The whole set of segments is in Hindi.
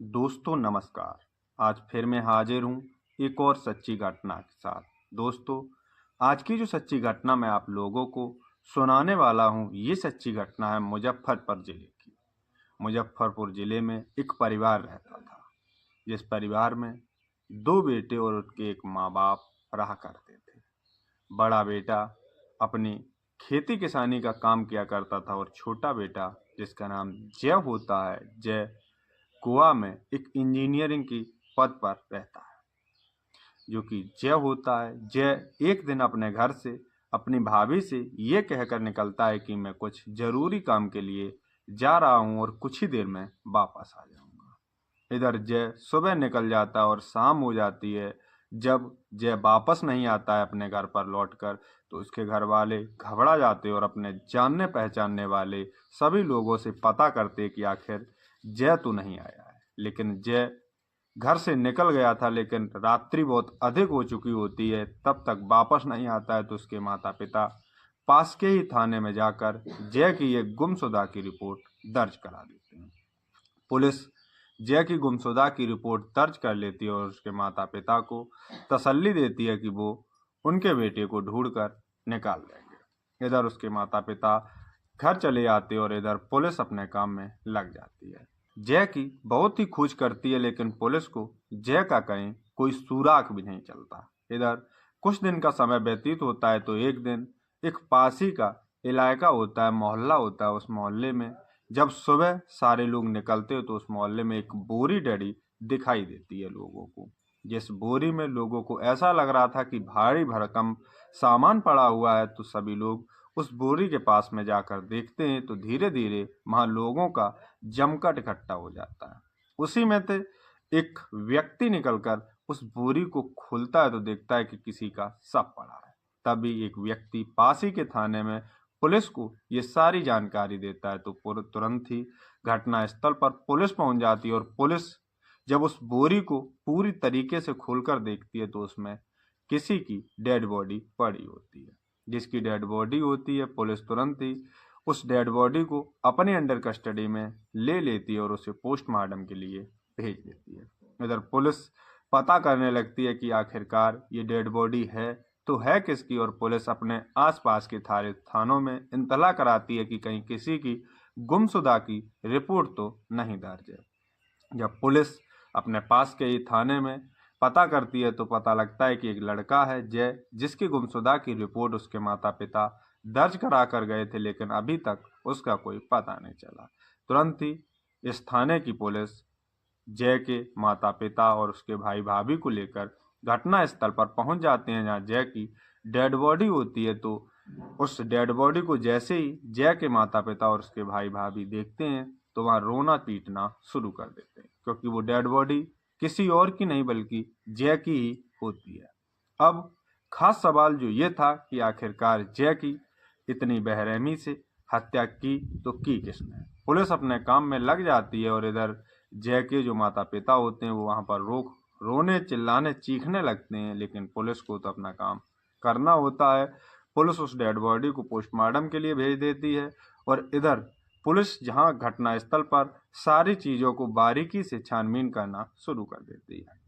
दोस्तों नमस्कार। आज फिर मैं हाजिर हूँ एक और सच्ची घटना के साथ। दोस्तों, आज की जो सच्ची घटना मैं आप लोगों को सुनाने वाला हूँ, ये सच्ची घटना है मुजफ्फरपुर जिले की। मुजफ्फरपुर जिले में एक परिवार रहता था, जिस परिवार में दो बेटे और उनके एक माँ बाप रहा करते थे। बड़ा बेटा अपनी खेती किसानी का काम किया करता था और छोटा बेटा, जिसका नाम जय होता है, जय गोवा में एक इंजीनियरिंग की पद पर रहता है। जो कि जय होता है, जय एक दिन अपने घर से अपनी भाभी से ये कहकर निकलता है कि मैं कुछ जरूरी काम के लिए जा रहा हूँ और कुछ ही देर में वापस आ जाऊंगा। इधर जय सुबह निकल जाता है और शाम हो जाती है। जब जय वापस नहीं आता है अपने घर पर लौटकर, तो उसके घर वाले घबरा जाते और अपने जानने पहचानने वाले सभी लोगों से पता करते कि आखिर जय तो नहीं आया है। लेकिन जय घर से निकल गया था, लेकिन रात्रि बहुत अधिक हो चुकी होती है, तब तक वापस नहीं आता है। तो उसके माता पिता पास के ही थाने में जाकर जय की एक गुमशुदा की रिपोर्ट दर्ज करा देते हैं। पुलिस जय की गुमशुदा की रिपोर्ट दर्ज कर लेती है और उसके माता पिता को तसल्ली देती है कि वो उनके बेटे को ढूंढकर निकाल देंगे। इधर उसके माता पिता घर चले आते और इधर पुलिस अपने काम में लग जाती है। जय की बहुत ही खोज करती है, लेकिन पुलिस को जय का कहीं कोई सुराग भी नहीं चलता। इधर कुछ दिन का समय व्यतीत होता है, तो एक दिन एक पास ही का इलाका होता है, मोहल्ला होता है। उस मोहल्ले में जब सुबह सारे लोग निकलते हो, तो उस मोहल्ले में एक बोरी डली दिखाई देती है लोगों को। जिस बोरी में लोगों को ऐसा लग रहा था कि भारी भरकम सामान पड़ा हुआ है। तो सभी लोग उस बोरी के पास में जाकर देखते हैं, तो धीरे धीरे वहां लोगों का जमकर इकट्ठा हो जाता है। उसी में से एक व्यक्ति निकलकर उस बोरी को खोलता है, तो देखता है कि किसी का शव पड़ा है। तभी एक व्यक्ति पास ही के थाने में पुलिस को ये सारी जानकारी देता है। तो तुरंत ही घटना स्थल पर पुलिस पहुंच जाती है और पुलिस जब उस बोरी को पूरी तरीके से खोलकर देखती है, तो उसमें किसी की डेड बॉडी पड़ी होती है। जिसकी डेड बॉडी होती है, पुलिस तुरंत ही उस डेड बॉडी को अपने अंडर कस्टडी में ले लेती है और उसे पोस्टमार्टम के लिए भेज देती है। इधर पुलिस पता करने लगती है कि आखिरकार ये डेड बॉडी है तो है किसकी, और पुलिस अपने आसपास के थानों में इंतला कराती है कि कहीं किसी की गुमशुदा की रिपोर्ट तो नहीं दर्ज है। जब पुलिस अपने पास के ही थाने में पता करती है, तो पता लगता है कि एक लड़का है जय, जिसकी गुमशुदा की रिपोर्ट उसके माता पिता दर्ज करा कर गए थे, लेकिन अभी तक उसका कोई पता नहीं चला। तुरंत ही इस थाने की पुलिस जय के माता पिता और उसके भाई भाभी को लेकर घटना स्थल पर पहुंच जाते हैं, जहां जय की डेड बॉडी होती है। तो उस डेड बॉडी को जैसे ही जय के माता पिता और उसके भाई भाभी देखते हैं, तो वहां रोना पीटना शुरू कर देते हैं, क्योंकि वो डेड बॉडी किसी और की नहीं बल्कि जय की ही होती है। अब खास सवाल जो ये था कि आखिरकार जय की इतनी बेरहमी से हत्या की तो की किसने। पुलिस अपने काम में लग जाती है और इधर जय के जो माता पिता होते हैं वो वहां पर रोने चिल्लाने चीखने लगते हैं, लेकिन पुलिस को तो अपना काम करना होता है। पुलिस उस डेड बॉडी को पोस्टमार्टम के लिए भेज देती है और इधर पुलिस जहां घटना स्थल पर सारी चीजों को बारीकी से छानबीन करना शुरू कर देती है,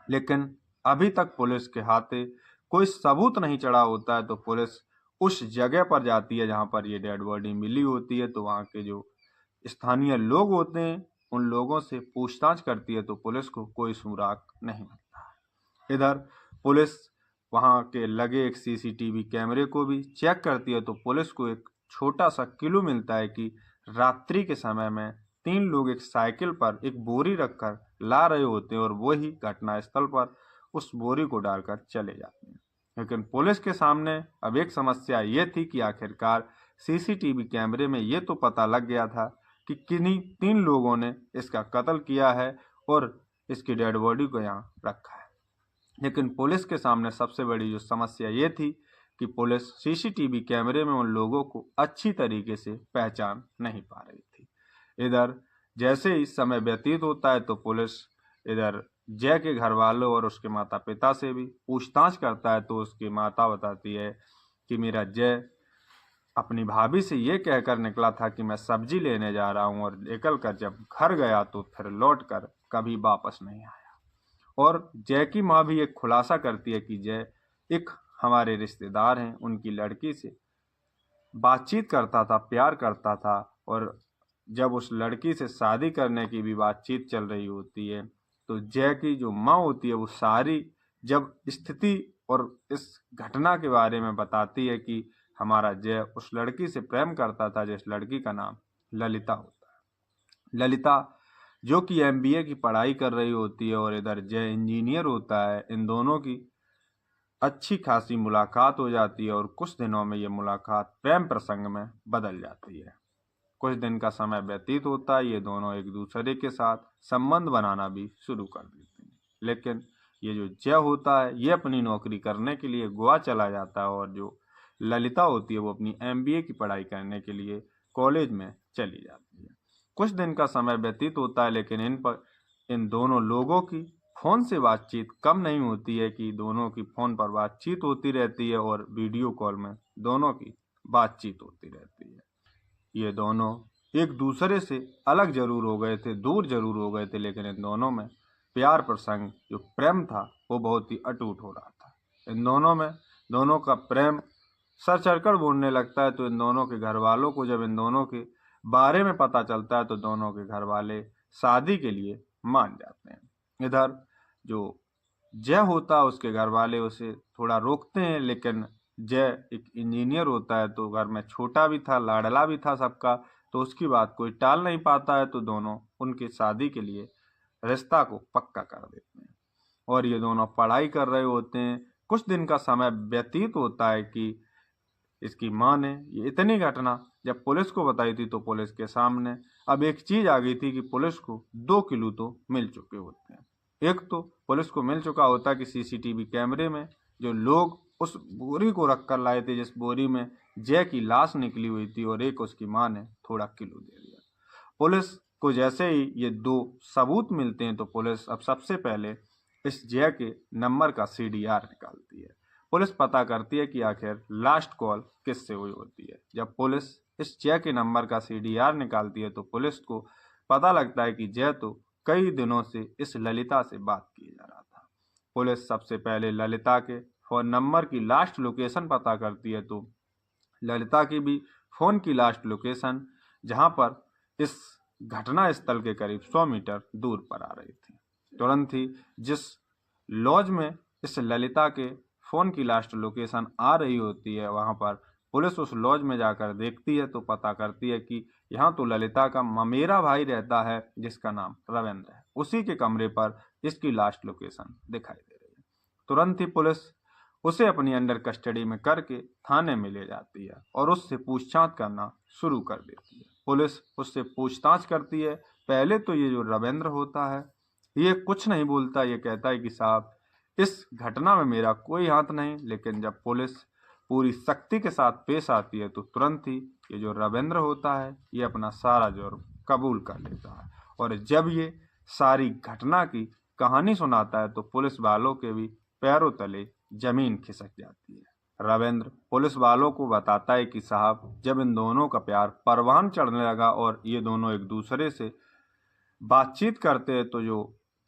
लेकिन अभी तक पुलिस के हाथे कोई सबूत नहीं चढ़ा होता है। तो पुलिस उस जगह पर जाती है जहां पर ये डेड बॉडी मिली होती है। तो वहां के जो स्थानीय लोग होते हैं, उन लोगों से पूछताछ करती है, तो पुलिस को कोई सुराग नहीं मिलता है। इधर पुलिस वहां के लगे एक सीसीटीवी कैमरे को भी चेक करती है, तो पुलिस को एक छोटा सा क्लू मिलता है कि रात्रि के समय में तीन लोग एक साइकिल पर एक बोरी रखकर ला रहे होते हैं और वो ही घटना स्थल पर उस बोरी को डालकर चले जाते हैं। लेकिन पुलिस के सामने अब एक समस्या ये थी कि आखिरकार सीसीटीवी कैमरे में ये तो पता लग गया था कि किन्हीं तीन लोगों ने इसका कत्ल किया है और इसकी डेड बॉडी को यहाँ रखा है। लेकिन पुलिस के सामने सबसे बड़ी जो समस्या ये थी कि पुलिस सीसीटीवी कैमरे में उन लोगों को अच्छी तरीके से पहचान नहीं पा रही थी। इधर जैसे ही समय व्यतीत होता है, तो पुलिस इधर जय के घर वालों और उसके माता पिता से भी पूछताछ करता है। तो उसकी माता बताती है कि मेरा जय अपनी भाभी से ये कहकर निकला था कि मैं सब्जी लेने जा रहा हूँ, और निकल कर जब घर गया तो फिर लौट कर कभी वापस नहीं आया। और जय की माँ भी एक खुलासा करती है कि जय एक हमारे रिश्तेदार हैं, उनकी लड़की से बातचीत करता था, प्यार करता था, और जब उस लड़की से शादी करने की भी बातचीत चल रही होती है तो जय की जो माँ होती है वो सारी जब स्थिति और इस घटना के बारे में बताती है कि हमारा जय उस लड़की से प्रेम करता था जिस लड़की का नाम ललिता होता है। ललिता जो कि एमबीए की पढ़ाई कर रही होती है और इधर जय इंजीनियर होता है। इन दोनों की अच्छी खासी मुलाकात हो जाती है और कुछ दिनों में ये मुलाकात प्रेम प्रसंग में बदल जाती है। कुछ दिन का समय व्यतीत होता है, ये दोनों एक दूसरे के साथ संबंध बनाना भी शुरू कर देते हैं। लेकिन ये जो जय होता है ये अपनी नौकरी करने के लिए गोवा चला जाता है, और जो ललिता होती है वो अपनी एमबीए की पढ़ाई करने के लिए कॉलेज में चली जाती है। कुछ दिन का समय व्यतीत होता है, लेकिन इन दोनों लोगों की फोन से बातचीत कम नहीं होती है कि दोनों की फोन पर बातचीत होती रहती है और वीडियो कॉल में दोनों की बातचीत होती रहती है। ये दोनों एक दूसरे से अलग जरूर हो गए थे, दूर जरूर हो गए थे, लेकिन इन दोनों में प्यार प्रसंग जो प्रेम था वो बहुत ही अटूट हो रहा था। इन दोनों में दोनों का प्रेम सर चढ़कर बोलने लगता है, तो इन दोनों के घर वालों को जब इन दोनों के बारे में पता चलता है तो दोनों के घर वाले शादी के लिए मान जाते हैं। इधर जो जय होता है उसके घर वाले उसे थोड़ा रोकते हैं, लेकिन जय एक इंजीनियर होता है तो घर में छोटा भी था, लाडला भी था सबका, तो उसकी बात कोई टाल नहीं पाता है, तो दोनों उनकी शादी के लिए रिश्ता को पक्का कर देते हैं। और ये दोनों पढ़ाई कर रहे होते हैं। कुछ दिन का समय व्यतीत होता है कि इसकी माँ ने ये इतनी घटना जब पुलिस को बताई थी तो पुलिस के सामने अब एक चीज आ गई थी कि पुलिस को 2 किलो तो मिल चुके होते हैं। एक तो पुलिस को मिल चुका होता कि सीसीटीवी कैमरे में जो लोग उस बोरी को रख कर लाए थे जिस बोरी में जय की लाश निकली हुई थी, और एक उसकी माँ ने थोड़ा किलो दे दिया। पुलिस को जैसे ही ये 2 सबूत मिलते हैं तो पुलिस अब सबसे पहले इस जय के नंबर का सीडीआर निकालती है। पुलिस पता करती है कि आखिर लास्ट कॉल किससे हुई होती है। जब पुलिस इस जय के नंबर का सीडीआर निकालती है तो पुलिस को पता लगता है कि जय तो कई दिनों से इस ललिता से बात किए जा रहा था। पुलिस सबसे पहले ललिता के फोन नंबर की लास्ट लोकेशन पता करती है, तो ललिता की भी फोन की लास्ट लोकेशन जहां पर इस घटना स्थल के करीब 100 मीटर दूर पर आ रही थी। तुरंत ही जिस लॉज में इस ललिता के फोन की लास्ट लोकेशन आ रही होती है वहां पर पुलिस उस लॉज में जाकर देखती है तो पता करती है कि यहाँ तो ललिता का ममेरा भाई रहता है जिसका नाम रविंद्र है। उसी के कमरे पर इसकी लास्ट लोकेशन दिखाई दे रही है। तुरंत ही पुलिस उसे अपनी अंडर कस्टडी में करके थाने में ले जाती है और उससे पूछताछ करना शुरू कर देती है। पुलिस उससे पूछताछ करती है। पहले तो ये जो रविंद्र होता है ये कुछ नहीं बोलता, ये कहता है कि साहब इस घटना में मेरा कोई हाथ नहीं। लेकिन जब पुलिस पूरी सख्ती के साथ पेश आती है तो तुरंत ही ये जो रविंद्र होता है ये अपना सारा जुर्म कबूल कर लेता है, और जब ये सारी घटना की कहानी सुनाता है तो पुलिस वालों के भी पैरों तले जमीन खिसक जाती है। रविंद्र पुलिस वालों को बताता है कि साहब जब इन दोनों का प्यार परवान चढ़ने लगा और ये दोनों एक दूसरे से बातचीत करते हैं तो जो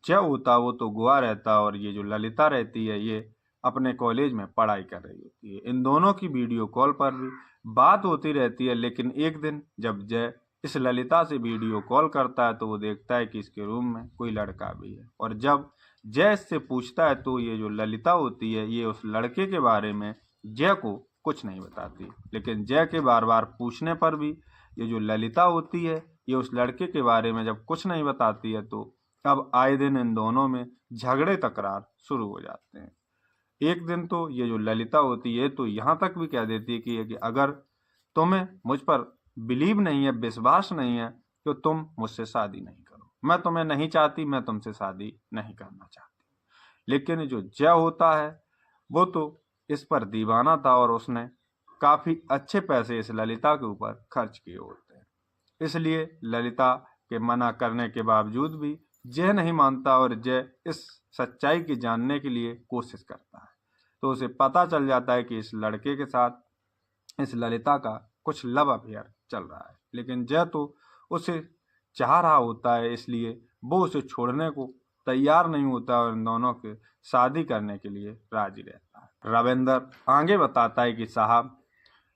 जय होता वो तो गोवा रहता और ये जो ललिता रहती है ये अपने कॉलेज में पढ़ाई कर रही होती है। इन दोनों की वीडियो कॉल पर भी बात होती रहती है। लेकिन एक दिन जब जय इस ललिता से वीडियो कॉल करता है तो वो देखता है कि इसके रूम में कोई लड़का भी है, और जब जय इससे पूछता है तो ये जो ललिता होती है ये उस लड़के के बारे में जय को कुछ नहीं बताती। लेकिन जय के बार बार पूछने पर भी ये जो ललिता होती है ये उस लड़के के बारे में जब कुछ नहीं बताती है तो अब आए दिन इन दोनों में झगड़े तकरार शुरू हो जाते हैं। एक दिन तो ये जो ललिता होती है तो यहाँ तक भी कह देती है कि अगर तुम्हें मुझ पर बिलीव नहीं है, विश्वास नहीं है, तो तुम मुझसे शादी नहीं करो। मैं तुम्हें नहीं चाहती, मैं तुमसे शादी नहीं करना चाहती। लेकिन जो जय होता है वो तो इस पर दीवाना था और उसने काफी अच्छे पैसे इस ललिता के ऊपर खर्च किए होते हैं। इसलिए ललिता के मना करने के बावजूद भी जय नहीं मानता और जय इस सच्चाई की जानने के लिए कोशिश करता है। तो उसे पता चल जाता है कि इस लड़के के साथ इस ललिता का कुछ लव अफेयर चल रहा है, लेकिन जय तो उसे चाह रहा होता है, इसलिए वो उसे छोड़ने को तैयार नहीं होता और इन दोनों के शादी करने के लिए राजी रहता है। रविंदर आगे बताता है कि साहब,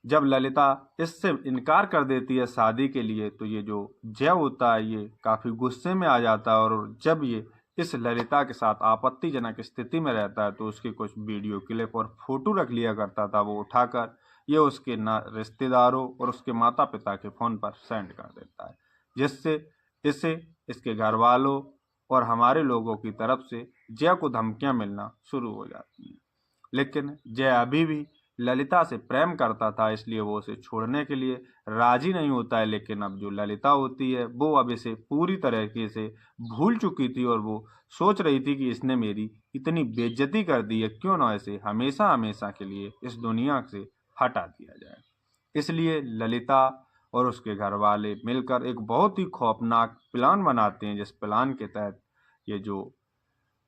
जब ललिता इससे इनकार कर देती है शादी के लिए, तो ये जो जय होता है ये काफ़ी गुस्से में आ जाता है, और जब ये इस ललिता के साथ आपत्तिजनक स्थिति में रहता है तो उसकी कुछ वीडियो क्लिप और फोटो रख लिया करता था, वो उठाकर ये उसके रिश्तेदारों और उसके माता पिता के फ़ोन पर सेंड कर देता है, जिससे इसे इसके घर वालों और हमारे लोगों की तरफ से जय को धमकियां मिलना शुरू हो जाती हैं। लेकिन जय अभी भी ललिता से प्रेम करता था, इसलिए वो उसे छोड़ने के लिए राजी नहीं होता है। लेकिन अब जो ललिता होती है वो अब इसे पूरी तरीके से भूल चुकी थी, और वो सोच रही थी कि इसने मेरी इतनी बेइज्जती कर दी है, क्यों ना इसे हमेशा हमेशा के लिए इस दुनिया से हटा दिया जाए। इसलिए ललिता और उसके घर वाले मिलकर एक बहुत ही खौफनाक प्लान बनाते हैं, जिस प्लान के तहत ये जो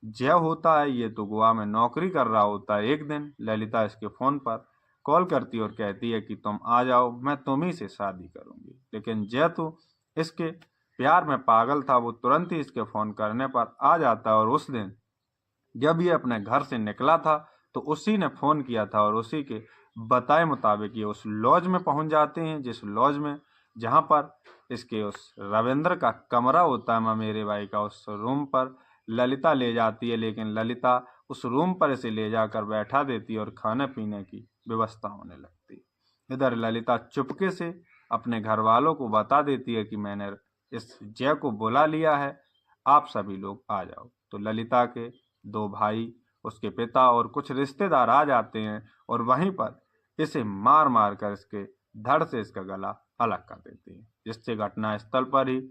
जय होता है ये तो गोवा में नौकरी कर रहा होता है। एक दिन ललिता इसके फ़ोन पर कॉल करती है और कहती है कि तुम आ जाओ, मैं तुम्ही से शादी करूंगी। लेकिन जय तो इसके प्यार में पागल था, वो तुरंत ही इसके फ़ोन करने पर आ जाता है, और उस दिन जब ये अपने घर से निकला था तो उसी ने फ़ोन किया था, और उसी के बताए मुताबिक ये उस लॉज में पहुंच जाते हैं, जिस लॉज में जहां पर इसके उस रविंद्र का कमरा होता है, मेरे भाई का, उस रूम पर ललिता ले जाती है। लेकिन ललिता उस रूम पर इसे ले जाकर बैठा देती है और खाने पीने की व्यवस्था होने लगती है। इधर ललिता चुपके से अपने घर वालों को बता देती है कि मैंने इस जय को बुला लिया है, आप सभी लोग आ जाओ। तो ललिता के दो भाई, उसके पिता और कुछ रिश्तेदार आ जाते हैं, और वहीं पर इसे मार मार कर इसके धड़ से इसका गला अलग कर देते हैं, जिससे घटना स्थल पर ही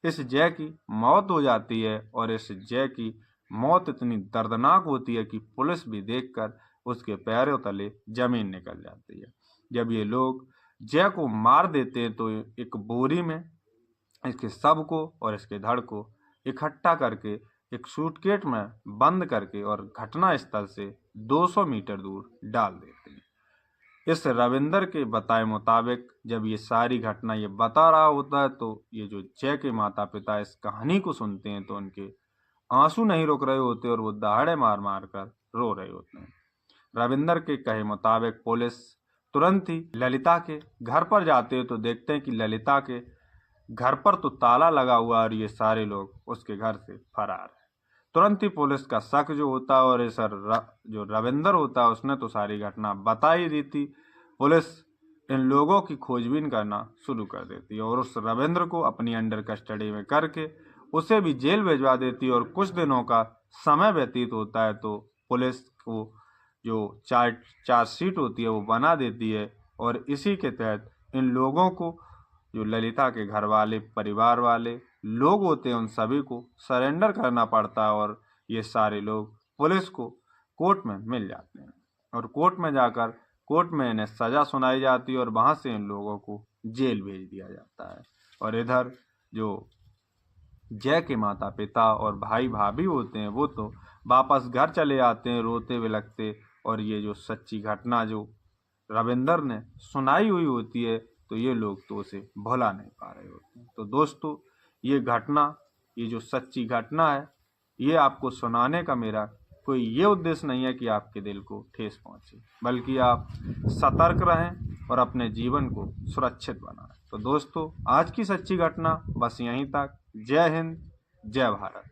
इस जय की मौत हो जाती है। और इस जय की मौत इतनी दर्दनाक होती है कि पुलिस भी देखकर उसके पैरों तले जमीन निकल जाती है। जब ये लोग जय को मार देते हैं तो एक बोरी में इसके शव को और इसके धड़ को इकट्ठा करके एक सूटकेस में बंद करके और घटना स्थल से 200 मीटर दूर डाल देते हैं। इस रविंदर के बताए मुताबिक जब ये सारी घटना ये बता रहा होता है तो ये जो जय के माता पिता इस कहानी को सुनते हैं तो उनके आंसू नहीं रुक रहे होते और वो दहाड़े मार मार कर रो रहे होते हैं। रविंदर के कहे मुताबिक पुलिस तुरंत ही ललिता के घर पर जाते हैं तो देखते हैं कि ललिता के घर पर तो ताला लगा हुआ और ये सारे लोग उसके घर से फरार है। तुरंत ही पुलिस का शक जो होता है, और इस जो रविंदर होता है उसने तो सारी घटना बता ही दी थी। पुलिस इन लोगों की खोजबीन करना शुरू कर देती है और उस रविंद्र को अपनी अंडर कस्टडी में करके उसे भी जेल भिजवा देती है। और कुछ दिनों का समय व्यतीत होता है तो पुलिस को जो चार्जशीट होती है वो बना देती है, और इसी के तहत इन लोगों को, जो ललिता के घर वाले परिवार वाले लोग होते हैं, उन सभी को सरेंडर करना पड़ता है। और ये सारे लोग पुलिस को कोर्ट में मिल जाते हैं और कोर्ट में जाकर कोर्ट में इन्हें सज़ा सुनाई जाती है और वहाँ से इन लोगों को जेल भेज दिया जाता है। और इधर जो जय के माता पिता और भाई भाभी होते हैं वो तो वापस घर चले आते हैं रोते बिलखते, और ये जो सच्ची घटना जो रविंदर ने सुनाई हुई होती है तो ये लोग तो उसे भुला नहीं पा रहे होते हैं। तो दोस्तों, ये घटना, ये जो सच्ची घटना है, ये आपको सुनाने का मेरा कोई ये उद्देश्य नहीं है कि आपके दिल को ठेस पहुंचे, बल्कि आप सतर्क रहें और अपने जीवन को सुरक्षित बनाएं। तो दोस्तों, आज की सच्ची घटना बस यहीं तक। जय हिंद, जय भारत।